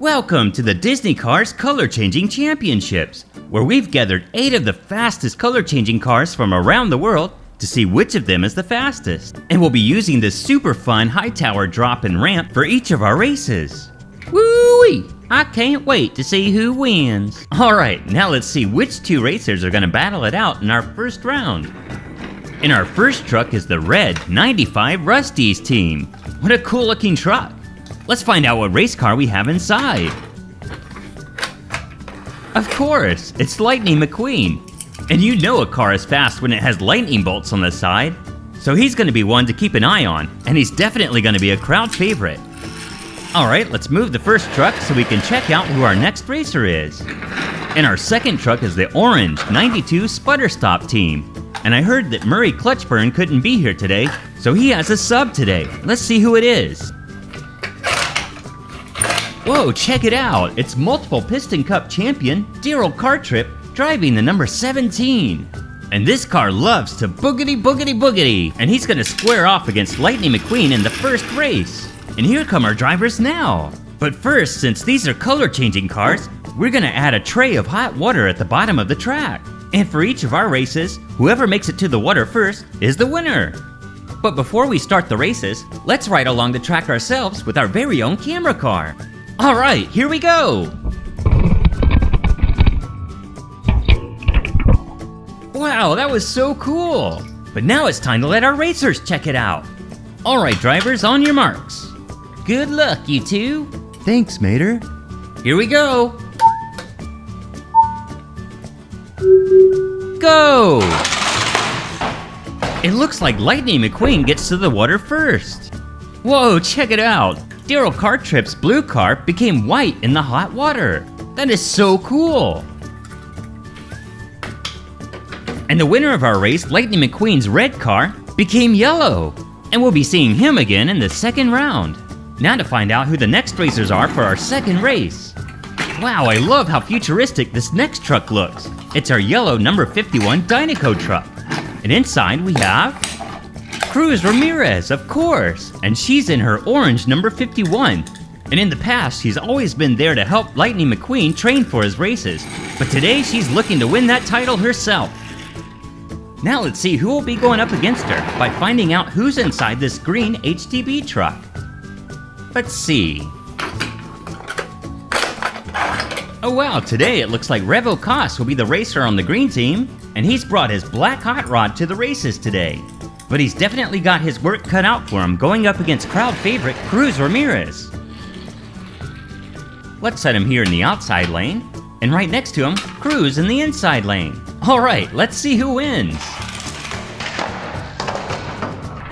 Welcome to the Disney Cars Color Changing Championships, where we've gathered 8 of the fastest color changing cars from around the world to see which of them is the fastest. And we'll be using this super fun high tower drop and ramp for each of our races. Woo-wee! I can't wait to see who wins. Alright, now let's see which 2 racers are gonna battle it out in our first round. In our first truck is the red 95 Rusty's team. What a cool looking truck. Let's find out what race car we have inside. Of course, it's Lightning McQueen. And you know a car is fast when it has lightning bolts on the side. So he's gonna be one to keep an eye on, and he's definitely gonna be a crowd favorite. Alright, let's move the first truck so we can check out who our next racer is. And our second truck is the orange 92 Sputterstop team. And I heard that Murray Clutchburn couldn't be here today, so he has a sub today. Let's see who it is. Whoa, check it out! It's multiple Piston Cup champion, Daryl Cartrip, driving the number 17. And this car loves to boogity boogity boogity, and he's gonna square off against Lightning McQueen in the first race. And here come our drivers now. But first, since these are color changing cars, we're gonna add a tray of hot water at the bottom of the track. And for each of our races, whoever makes it to the water first is the winner. But before we start the races, let's ride along the track ourselves with our very own camera car. Alright, here we go! Wow, that was so cool! But now it's time to let our racers check it out. Alright drivers, on your marks. Good luck, you two. Thanks, Mater. Here we go! Go! It looks like Lightning McQueen gets to the water first. Whoa, check it out! Daryl Cartrip's blue car became white in the hot water. That is so cool! And the winner of our race, Lightning McQueen's red car, became yellow. And we'll be seeing him again in the second round. Now to find out who the next racers are for our second race. Wow, I love how futuristic this next truck looks. It's our yellow number 51 Dynaco truck. And inside we have Cruz Ramirez, of course, and she's in her orange number 51. And in the past, she's always been there to help Lightning McQueen train for his races, but today she's looking to win that title herself. Now let's see who will be going up against her by finding out who's inside this green HTB truck. Let's see. Oh wow, today it looks like Revo Koss will be the racer on the green team, and he's brought his black hot rod to the races today. But he's definitely got his work cut out for him going up against crowd favorite Cruz Ramirez. Let's set him here in the outside lane, and right next to him, Cruz in the inside lane. Alright, let's see who wins.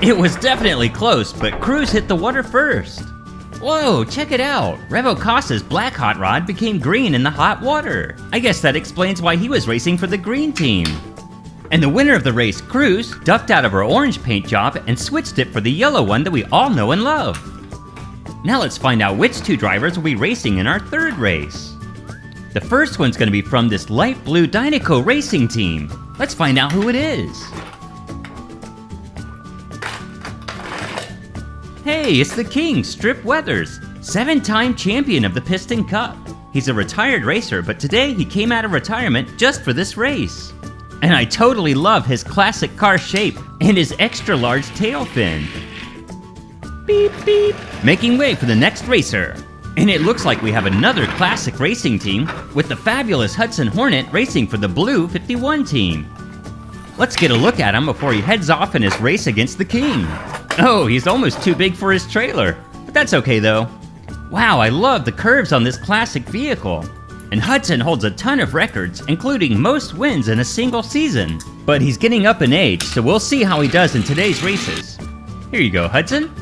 It was definitely close, but Cruz hit the water first. Whoa, check it out! Revo Koss's black hot rod became green in the hot water. I guess that explains why he was racing for the green team. And the winner of the race, Cruz, ducked out of her orange paint job and switched it for the yellow one that we all know and love. Now let's find out which 2 drivers will be racing in our third race. The first one's gonna be from this light blue Dynaco racing team. Let's find out who it is. Hey, it's the King, Strip Weathers, 7-time champion of the Piston Cup. He's a retired racer, but today he came out of retirement just for this race. And I totally love his classic car shape and his extra large tail fin. Beep beep. Making way for the next racer. And it looks like we have another classic racing team with the fabulous Hudson Hornet racing for the blue 51 team. Let's get a look at him before he heads off in his race against the King. Oh, he's almost too big for his trailer, but that's okay though. Wow, I love the curves on this classic vehicle. And Hudson holds a ton of records, including most wins in a single season. But he's getting up in age, so we'll see how he does in today's races. Here you go, Hudson.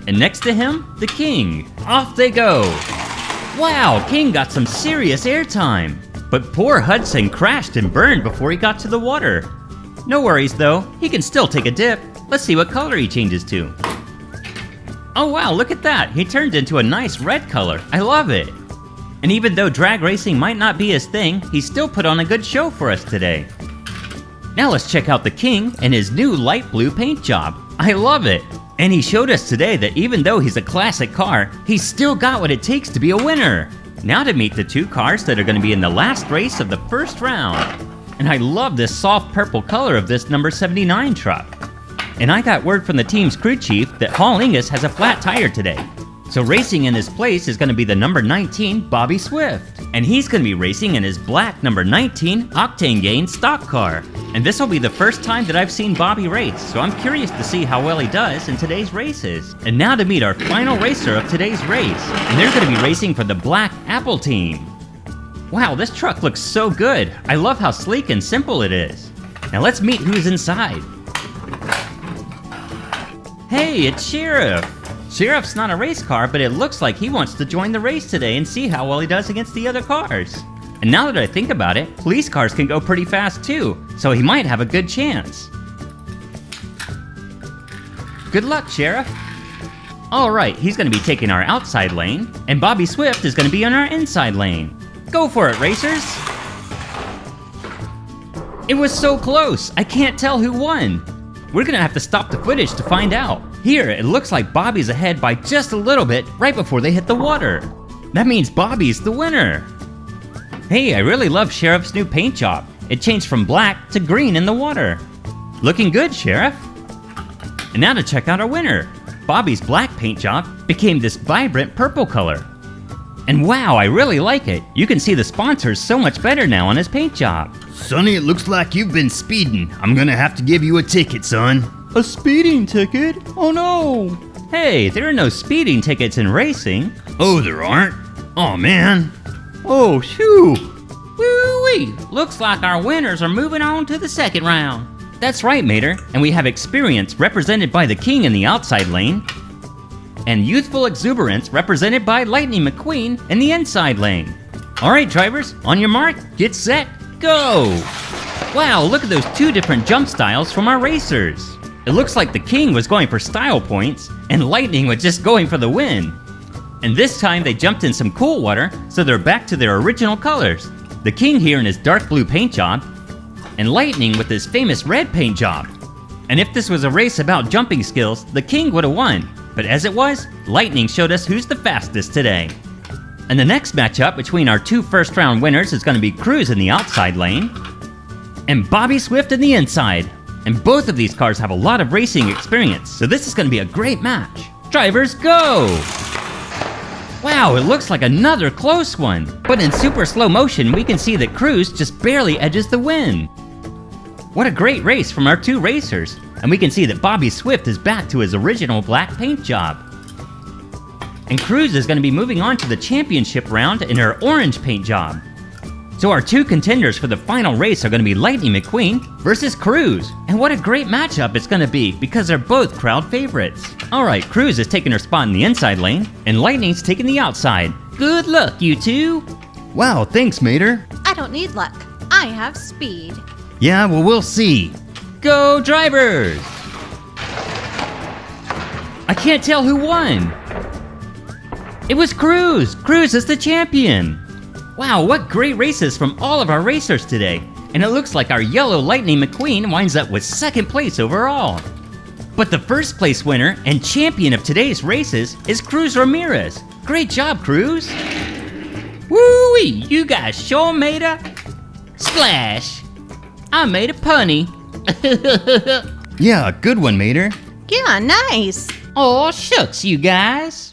And next to him, the King. Off they go. Wow, King got some serious airtime. But poor Hudson crashed and burned before he got to the water. No worries though, he can still take a dip. Let's see what color he changes to. Oh wow, look at that. He turned into a nice red color. I love it. And even though drag racing might not be his thing, he still put on a good show for us today. Now let's check out the King and his new light blue paint job. I love it. And he showed us today that even though he's a classic car, he's still got what it takes to be a winner. Now to meet the two cars that are going to be in the last race of the first round. And I love this soft purple color of this number 79 truck. And I got word from the team's crew chief that Hall Ingus has a flat tire today. So racing in his place is going to be the number 19 Bobby Swift. And he's going to be racing in his black number 19 Octane Gain stock car. And this will be the first time that I've seen Bobby race, so I'm curious to see how well he does in today's races. And now to meet our final racer of today's race. And they're going to be racing for the Black Apple team. Wow, this truck looks so good. I love how sleek and simple it is. Now let's meet who's inside. Hey, it's Sheriff. Sheriff's not a race car, but it looks like he wants to join the race today and see how well he does against the other cars. And now that I think about it, police cars can go pretty fast too, so he might have a good chance. Good luck, Sheriff. Alright, he's going to be taking our outside lane, and Bobby Swift is going to be on our inside lane. Go for it, racers! It was so close, I can't tell who won. We're going to have to stop the footage to find out. Here, it looks like Bobby's ahead by just a little bit right before they hit the water. That means Bobby's the winner. Hey, I really love Sheriff's new paint job. It changed from black to green in the water. Looking good, Sheriff. And now to check out our winner. Bobby's black paint job became this vibrant purple color. And wow, I really like it. You can see the sponsors so much better now on his paint job. Sonny, it looks like you've been speeding. I'm gonna have to give you a ticket, son. A speeding ticket? Oh no! Hey, there are no speeding tickets in racing. Oh, there aren't? Oh man. Oh, phew! Woo-wee! Looks like our winners are moving on to the second round. That's right, Mater, and we have experience represented by the King in the outside lane, and youthful exuberance represented by Lightning McQueen in the inside lane. Alright, drivers, on your mark, get set, go! Wow, look at those two different jump styles from our racers. It looks like the King was going for style points, and Lightning was just going for the win. And this time they jumped in some cool water, so they're back to their original colors. The King here in his dark blue paint job, and Lightning with his famous red paint job. And if this was a race about jumping skills, the King would have won. But as it was, Lightning showed us who's the fastest today. And the next matchup between our two first round winners is going to be Cruz in the outside lane, and Bobby Swift in the inside. And both of these cars have a lot of racing experience, so this is going to be a great match. Drivers, go! Wow, it looks like another close one. But in super slow motion, we can see that Cruz just barely edges the win. What a great race from our two racers. And we can see that Bobby Swift is back to his original black paint job. And Cruz is going to be moving on to the championship round in her orange paint job. So our two contenders for the final race are going to be Lightning McQueen versus Cruz. And what a great matchup it's going to be because they're both crowd favorites. Alright, Cruz is taking her spot in the inside lane, and Lightning's taking the outside. Good luck, you two! Wow, thanks, Mater. I don't need luck. I have speed. Yeah, well, we'll see. Go drivers! I can't tell who won. It was Cruz! Cruz is the champion! Wow, what great races from all of our racers today. And it looks like our yellow Lightning McQueen winds up with second place overall. But the first place winner and champion of today's races is Cruz Ramirez. Great job, Cruz! Woo-wee, you guys sure made a splash! I made a punny. Yeah, good one, Mater. Yeah, nice. Oh, shucks, you guys.